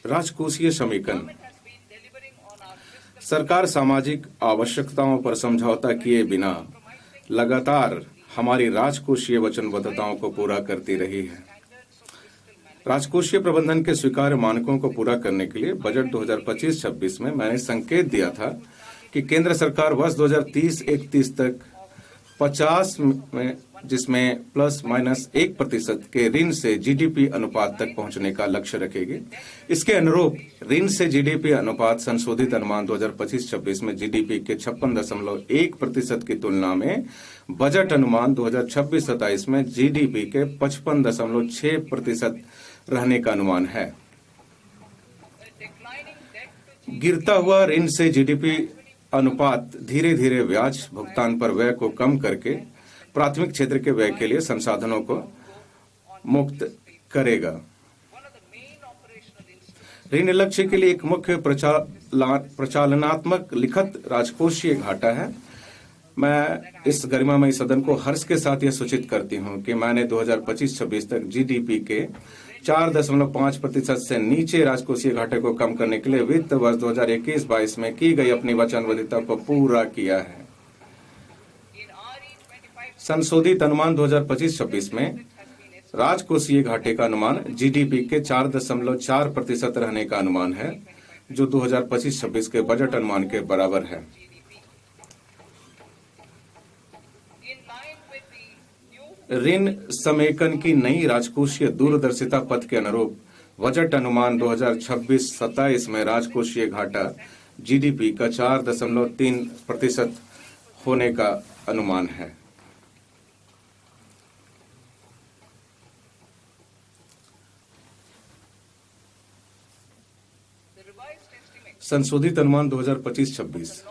राजकोषीय समीकरण। सरकार सामाजिक आवश्यकताओं पर समझौता किए बिना लगातार हमारी राजकोषीय वचनबद्धताओं को पूरा करती रही है। राजकोषीय प्रबंधन के स्वीकार्य मानकों को पूरा करने के लिए बजट 2025-26 में मैंने संकेत दिया था कि केंद्र सरकार वर्ष 2030-31 तक 50 में, जिसमें ±1% के ऋण से जीडीपी अनुपात तक पहुंचने का लक्ष्य रखेगी। इसके अनुरूप ऋण से जीडीपी अनुपात संशोधित अनुमान 2025-26 में जीडीपी के 56.1% की तुलना में बजट अनुमान 2026-27 में जीडीपी के 55.6% रहने का अनुमान है। गिरता हुआ ऋण से जीडीपी अनुपात धीरे धीरे ब्याज भुगतान पर व्यय को कम करके प्राथमिक क्षेत्र के व्यय के लिए संसाधनों को मुक्त करेगा। ऋण लक्ष्य के लिए एक मुख्य प्रचालनात्मक लिखित राजकोषीय घाटा है। मैं इस गरिमामयी सदन को हर्ष के साथ यह सूचित करती हूं कि मैंने 2025-26 तक जीडीपी के 4.5% से नीचे राजकोषीय घाटे को कम करने के लिए वित्त वर्ष 2021-22 में की गई अपनी वचनबद्धता को पूरा किया है। संशोधित अनुमान 2025-26 में राजकोषीय घाटे का अनुमान जीडीपी के 4.4% रहने का अनुमान है, जो 2025-26 के बजट अनुमान के बराबर है। ऋण समेकन की नई राजकोषीय दूरदर्शिता पथ के अनुरूप बजट अनुमान 2026-27 में राजकोषीय घाटा जीडीपी का 4.3% होने का अनुमान है। संशोधित अनुमान 2025-26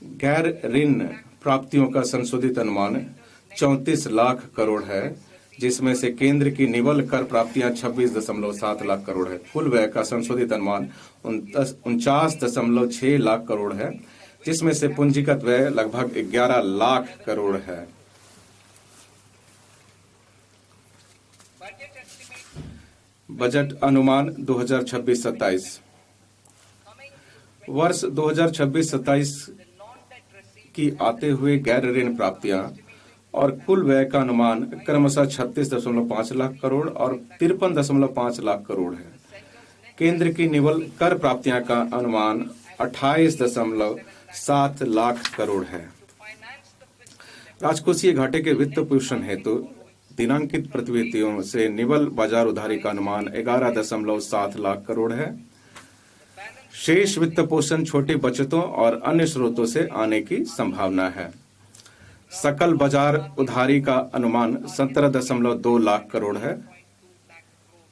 गैर ऋण प्राप्तियों का संशोधित अनुमान 34 लाख करोड़ है, जिसमें से केंद्र की निवल कर प्राप्तियां 26.7 लाख करोड़ है। कुल व्यय का संशोधित अनुमान 49.6 लाख करोड़ है, जिसमें से पूंजीगत व्यय लगभग 11 लाख करोड़ है। बजट अनुमान 2026-27 वर्ष 2026-27 की आते हुए गैर ऋण प्राप्तियां और कुल व्यय का अनुमान क्रमशः 36.5 लाख करोड़ और 53.5 लाख करोड़ है। केंद्र की निवल कर प्राप्तियां का अनुमान 28.7 लाख करोड़ है। राजकोषीय घाटे के वित्त पोषण हेतु दिनांकित प्रतिभूतियों से निवल बाजार उधारी का अनुमान 11.7 लाख करोड़ है। शेष वित्त पोषण छोटी बचतों और अन्य स्रोतों से आने की संभावना है। सकल बाजार उधारी का अनुमान 17.2 लाख करोड़ है।